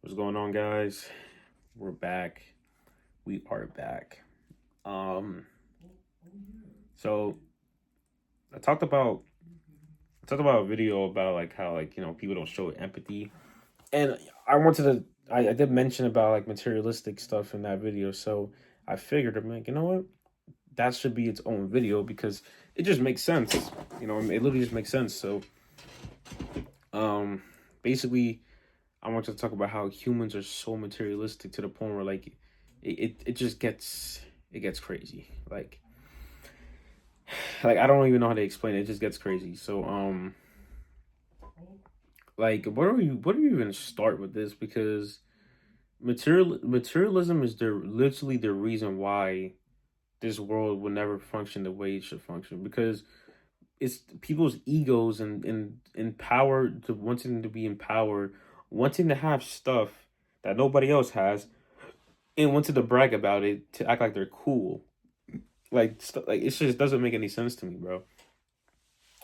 What's going on, guys? We're back. We are back. Um, so I talked about a video about like how people don't show empathy, and I wanted to. I did mention about like materialistic stuff in that video, so I figured I'm like, you know what, that should be its own video because it just makes sense. It literally just makes sense. So, um, basically, I want to talk about how humans are so materialistic to the point where it just gets crazy. Like I don't even know how to explain it. It just gets crazy. So like what do you even start with this? Because materialism is literally the reason why this world will never function the way it should function, because it's people's egos and power, to wanting to be in power, wanting to have stuff that nobody else has, and wanted to brag about it, to act like they're cool. Like it just doesn't make any sense to me, bro.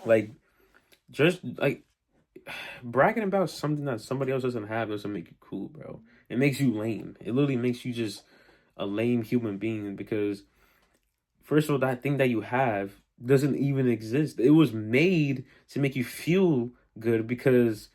Like, just like bragging about something that somebody else doesn't have doesn't make you cool, bro. It makes you lame. It literally makes you just a lame human being, because first of all, that thing that you have doesn't even exist. It was made to make you feel good because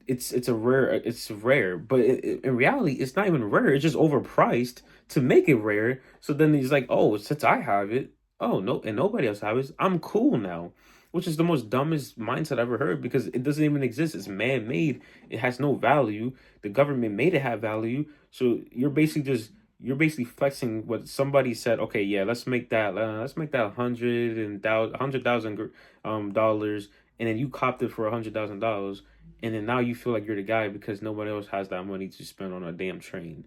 it's rare, but in reality it's not even rare. It's just overpriced to make it rare. So then he's like, oh, since I have it, oh no, and nobody else has it, I'm cool now. Which is the most dumbest mindset I've ever heard, because it doesn't even exist. It's man-made. It has no value. The government made it have value. So you're basically flexing what somebody said. Okay, yeah, let's make that $100,000, and then you copped it for $100,000, and then now you feel like you're the guy because nobody else has that money to spend on a damn train.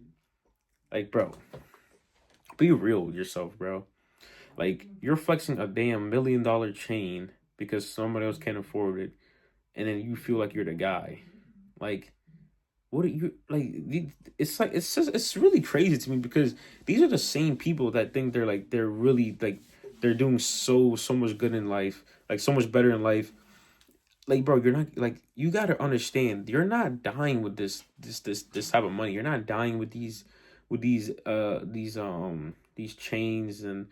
Like, bro, be real with yourself, bro. Like, you're flexing a damn $1 million chain because somebody else can't afford it, and then you feel like you're the guy. Like, what are you like? It's like it's really crazy to me, because these are the same people that think they're really like they're doing so much good in life, like so much better in life. Like, bro, you're not, like, you gotta understand, you're not dying with this type of money. You're not dying with these chains, and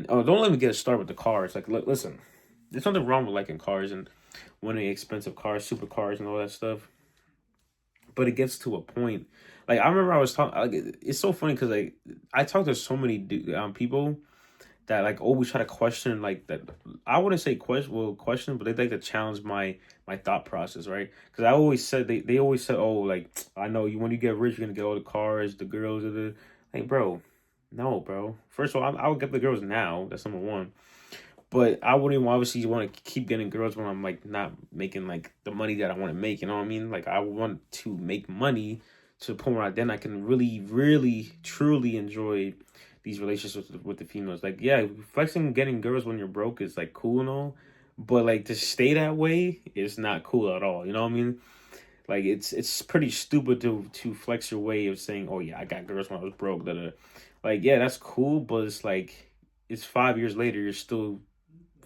oh, don't let me get a start with the cars. Like, listen, there's nothing wrong with liking cars and wanting expensive cars, supercars, and all that stuff. But it gets to a point. Like, I remember I was talking. Like, it's so funny because like I talk to so many people that like always try to question, like, that. I wouldn't say question, but they like to challenge my thought process, right? Because I always said, they always said, oh, like, I know you, when you get rich, you're gonna get all the cars, the girls, like, bro, no, bro. First of all, I would get the girls now. That's number one. But I wouldn't obviously want to keep getting girls when I'm like not making like the money that I want to make. You know what I mean? Like, I want to make money to the point where then I can really, really, truly enjoy these relationships with the females. Like, yeah, flexing getting girls when you're broke is like cool and all, but like to stay that way is not cool at all. You know what I mean? Like, it's pretty stupid to flex your way of saying, oh yeah, I got girls when I was broke. Like, yeah, that's cool, but it's like, it's 5 years later, you're still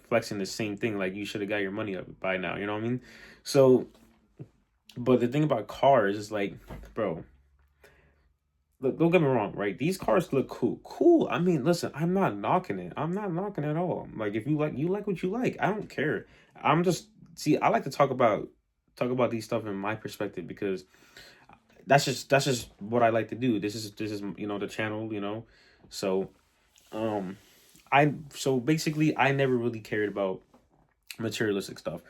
flexing the same thing. Like, you should have got your money up by now. You know what I mean? So, but the thing about cars is like, bro, look, don't get me wrong, right? These cars look cool. Cool. I mean, listen, I'm not knocking it. I'm not knocking it at all. Like, if you like what you like. I don't care. I'm just, see, I like to talk about these stuff in my perspective, because that's just what I like to do. This is the channel. So so basically I never really cared about materialistic stuff.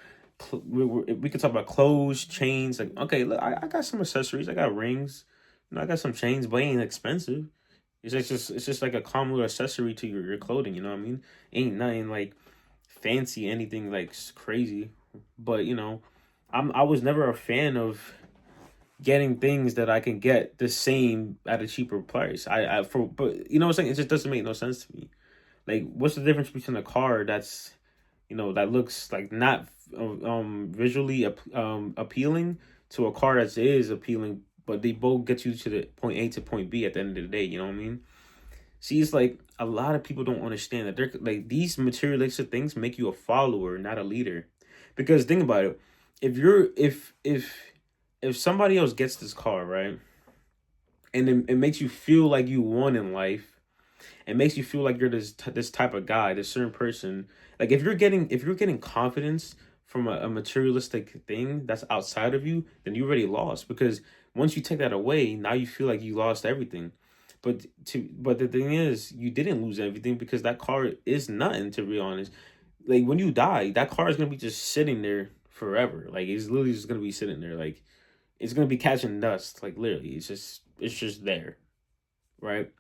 We could talk about clothes, chains. Like, okay, look, I got some accessories. I got rings. I got some chains, but it ain't expensive. It's just like a common little accessory to your clothing. You know what I mean? Ain't nothing like fancy, anything like crazy. But I was never a fan of getting things that I can get the same at a cheaper price. But you know what I'm saying? It just doesn't make no sense to me. Like, what's the difference between a car that's that looks like not visually appealing, to a car that is appealing, but they both get you to the point A to point B at the end of the day. You know what I mean? See, it's like a lot of people don't understand that they're like, these materialistic things make you a follower, not a leader. Because think about it, if if somebody else gets this car, right, and it makes you feel like you won in life, it makes you feel like you're this type of guy, this certain person. Like if you're getting confidence from a materialistic thing that's outside of you, then you already lost, because once you take that away, now you feel like you lost everything. But the thing is, you didn't lose everything, because that car is nothing, to be honest. Like when you die, that car is gonna be just sitting there forever. Like it's literally just gonna be sitting there. Like it's gonna be catching dust. Like literally, it's just there, right?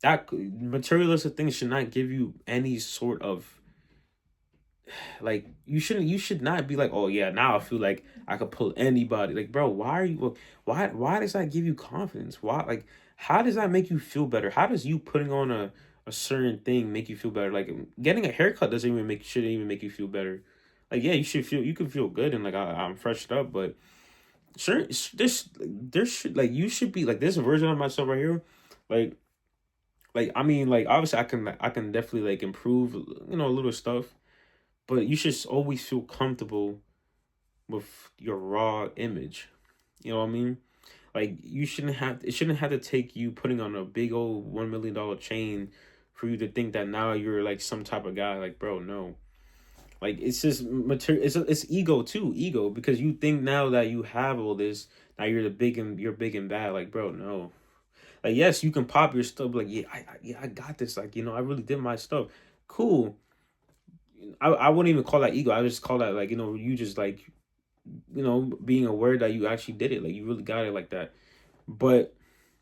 That materialistic things should not give you any sort of, like, you should not be like, oh yeah, now I feel like I could pull anybody. Like, bro, why are you, why does that give you confidence? Why, like, how does that make you feel better? How does you putting on a certain thing make you feel better? Like getting a haircut doesn't even make shouldn't even make you feel better. Like, yeah, you can feel good and like I'm freshed up, but sure, there should, like, you should be like this version of myself right here, like I mean, like, obviously I can definitely like improve, little stuff, but you should always feel comfortable with your raw image. You know what I mean? Like you shouldn't have it shouldn't have to take you putting on a big old $1 million chain for you to think that now you're like some type of guy. Like, bro, no. Like it's just material. It's ego too, ego, because you think now that you have all this, now you're big and bad. Like, bro, no. Like, yes, you can pop your stuff. Like, yeah, I got this. Like, I really did my stuff. Cool. I wouldn't even call that ego. I just call that, like, you just like, being aware that you actually did it. Like, you really got it like that. But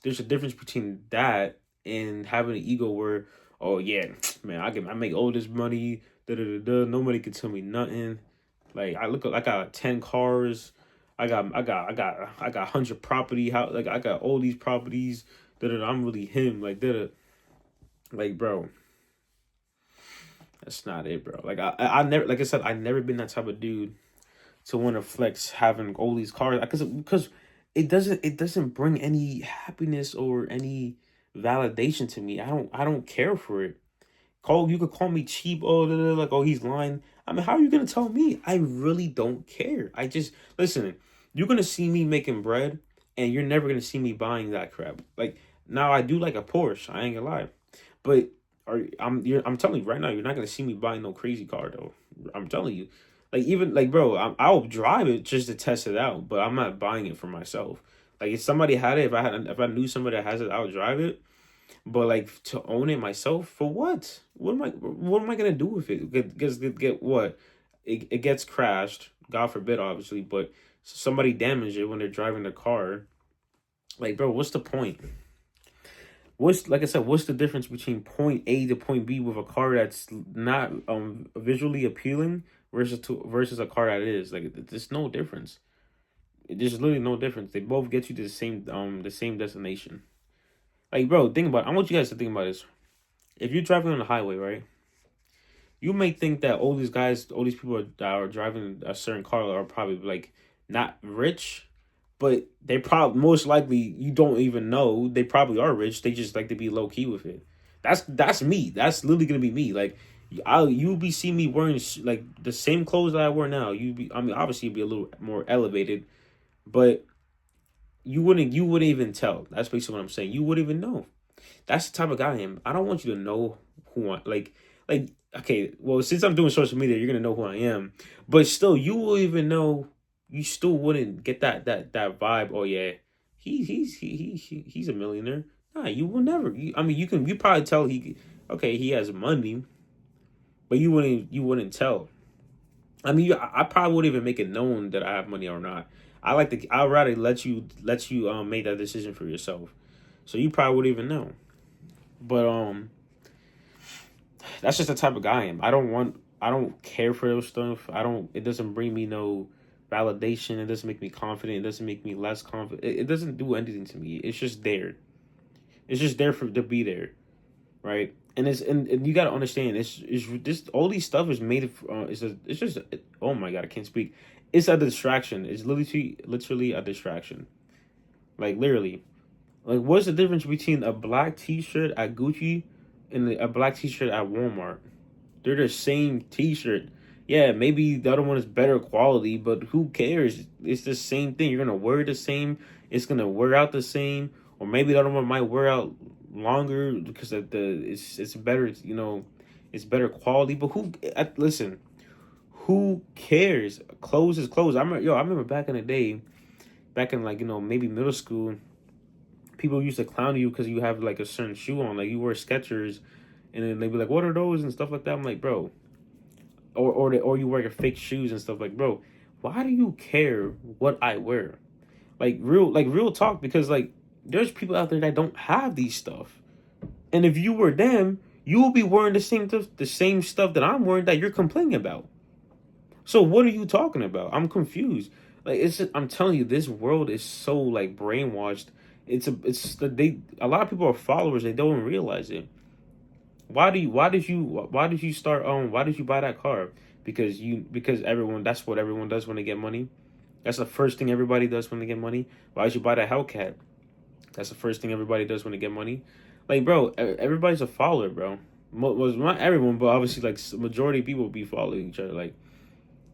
there's a difference between that and having an ego where, oh yeah, man, I make all this money. Da da da da. Nobody can tell me nothing. Like, I got 10 cars. I got 100 property. How, like, I got all these properties. Da da. I'm really him. Like, da da. Like, bro, that's not it, bro. Like, I never, like I said, I never been that type of dude to want to flex having all these cars, because it doesn't bring any happiness or any validation to me. I don't care for it. You could call me cheap. Oh, like, oh, he's lying. I mean, how are you gonna tell me? I really don't care. I just listen. You're gonna see me making bread, and you're never gonna see me buying that crap. Like, now, I do like a Porsche. I ain't gonna lie, but I'm telling you right now, you're not gonna see me buying no crazy car though. I'm telling you, like, even like, bro, I'll drive it just to test it out, but I'm not buying it for myself. Like, if somebody had it, if I knew somebody that has it, I would drive it. But like, to own it myself, for what? What am I gonna do with it? Get what? It gets crashed. God forbid, obviously, but somebody damaged it when they're driving the car. Like, bro, what's the point? What's, like I said, what's the difference between point A to point B with a car that's not visually appealing versus a car that is? Like, there's no difference. There's literally no difference. They both get you to the same destination. Like, bro, think about it. I want you guys to think about this. If you're driving on the highway, right? You may think that all these people that are driving a certain car are probably like not rich, but they probably, most likely, you don't even know they probably are rich. They just like to be low key with it. That's me. That's literally gonna be me. Like, you'll be seeing me wearing like the same clothes that I wear now. I mean, obviously, you'd be a little more elevated, but you wouldn't even tell. That's basically what I'm saying. You wouldn't even know. That's the type of guy I am. I don't want you to know who I like. Okay, well, since I'm doing social media, you're gonna know who I am. But still, you will even know. You still wouldn't get that vibe. Oh yeah, he's a millionaire. Nah, you will never. I mean, you probably tell okay, he has money, but you wouldn't tell. I mean, I probably wouldn't even make it known that I have money or not. I'd rather let you make that decision for yourself. So you probably wouldn't even know. But that's just the type of guy I am. I don't care for those stuff. It doesn't bring me no validation. It doesn't make me confident. It doesn't make me less confident. It doesn't do anything to me. It's just there. It's just there to be there, right? And you gotta understand, it's this, all these stuff is made of it's just, oh my god, I can't speak. It's a distraction. It's literally a distraction. Like, literally. Like, what's the difference between a black t-shirt at Gucci and a black t-shirt at Walmart? They're the same t-shirt. Yeah, maybe the other one is better quality, but who cares? It's the same thing. You're gonna wear the same. It's gonna wear out the same, or maybe the other one might wear out longer because of it's better. You know, it's better quality. But listen? Who cares? Clothes is clothes. I remember back in the day, back in like maybe middle school, people used to clown you because you have like a certain shoe on, like you wear Skechers, and then they'd be like, "What are those?" and stuff like that. I'm like, bro, or you wear your fake shoes and stuff, like, bro, why do you care what I wear? Like real talk, because like there's people out there that don't have these stuff, and if you were them, you will be wearing the same stuff that I'm wearing that you're complaining about. So what are you talking about? I'm confused. Like I'm telling you, this world is so like brainwashed. A lot of people are followers. They don't realize it. Why did you buy that car? Because everyone, that's what everyone does when they get money. That's the first thing everybody does when they get money. Why did you buy that Hellcat? That's the first thing everybody does when they get money. Like, bro, everybody's a follower, bro. Was not everyone, but obviously, like, majority of people be following each other. Like,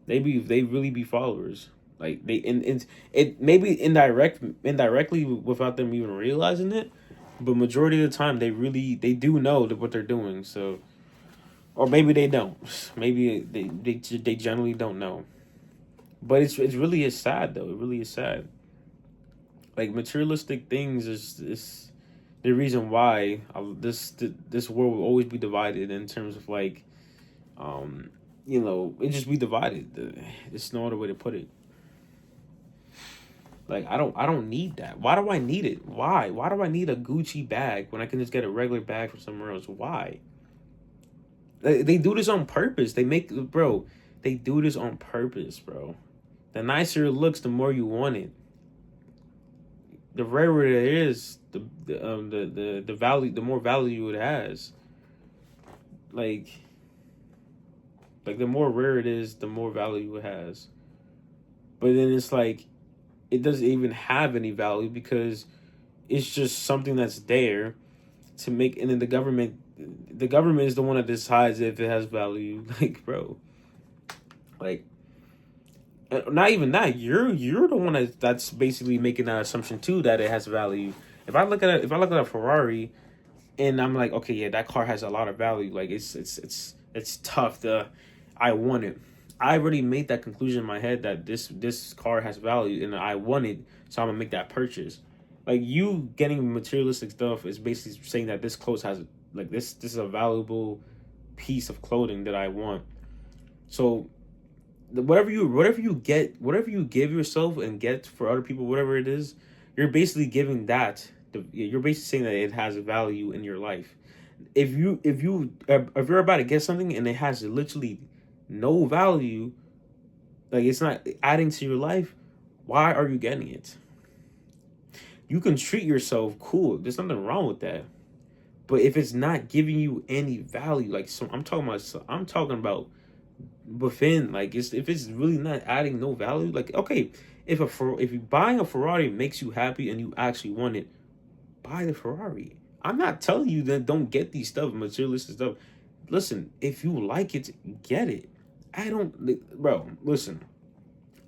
they really be followers. Like and it maybe indirectly without them even realizing it, but majority of the time they do know what they're doing. So, or maybe they don't. Maybe they generally don't know. But it's really is sad though. It really is sad. Like materialistic things is the reason why this world will always be divided in terms of like um it just be divided. There's no other way to put it. Like I don't need that. Why do I need it? Why do I need a Gucci bag when I can just get a regular bag from somewhere else? Why? They do this on purpose. They do this on purpose, bro. The nicer it looks, the more you want it. The rarer it is, the value, the more value it has. Like the more rare it is, the more value it has. But then it's like it doesn't even have any value because it's just something that's there to make, and then the government is the one that decides if it has value. Like, bro, like not even that. You're the one that's basically making that assumption too, that it has value. If I look at a Ferrari and I'm like, okay, yeah, that car has a lot of value. Like it's tough. I want it. I already made that conclusion in my head that this car has value and I want it, so I'm gonna make that purchase. Like you getting materialistic stuff is basically saying that this clothes has like this is a valuable piece of clothing that I want. So whatever you give yourself and get for other people, whatever it is, you're basically giving that. You're basically saying that it has value in your life. If you're about to get something and it has literally no value, like it's not adding to your life, why are you getting it? You can treat yourself, cool. There's nothing wrong with that. But if it's not giving you any value, like so, I'm talking about within, like if it's really not adding no value, like okay, if you buying a Ferrari makes you happy and you actually want it, buy the Ferrari. I'm not telling you that don't get these stuff, materialistic stuff. Listen, if you like it, get it. I don't, bro. Listen,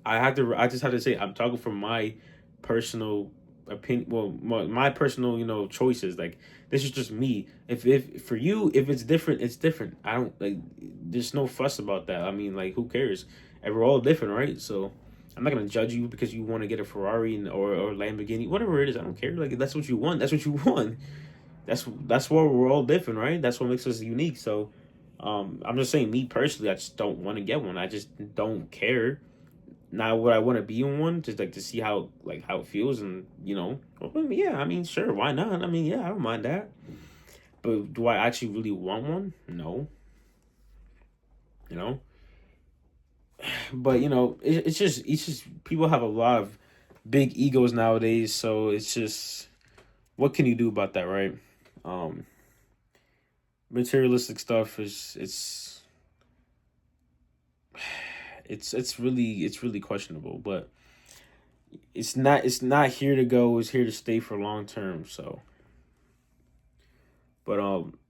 I just have to say, I'm talking from my personal opinion. Well, my personal, choices. Like this is just me. If for you, if it's different, it's different. I don't like. There's no fuss about that. I mean, like, who cares? And we're all different, right? So I'm not gonna judge you because you want to get a Ferrari or Lamborghini, whatever it is. I don't care. Like that's what you want. That's what you want. That's why we're all different, right? That's what makes us unique. So, I'm just saying, me personally, I just don't want to get one. I just don't care. Now, would I want to be in one just like to see how it feels, and well, yeah, I mean, sure, why not? I mean, yeah, I don't mind that. But do I actually really want one? No, you know. But it's just people have a lot of big egos nowadays, so it's just what can you do about that, right? Um, Materialistic stuff is it's really questionable, but it's not here to go. It's here to stay for long term. So, but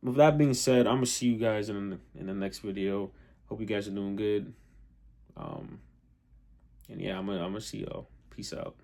with that being said, I'm gonna see you guys in the next video. Hope you guys are doing good. Um, and yeah, I'm gonna see y'all. Peace out.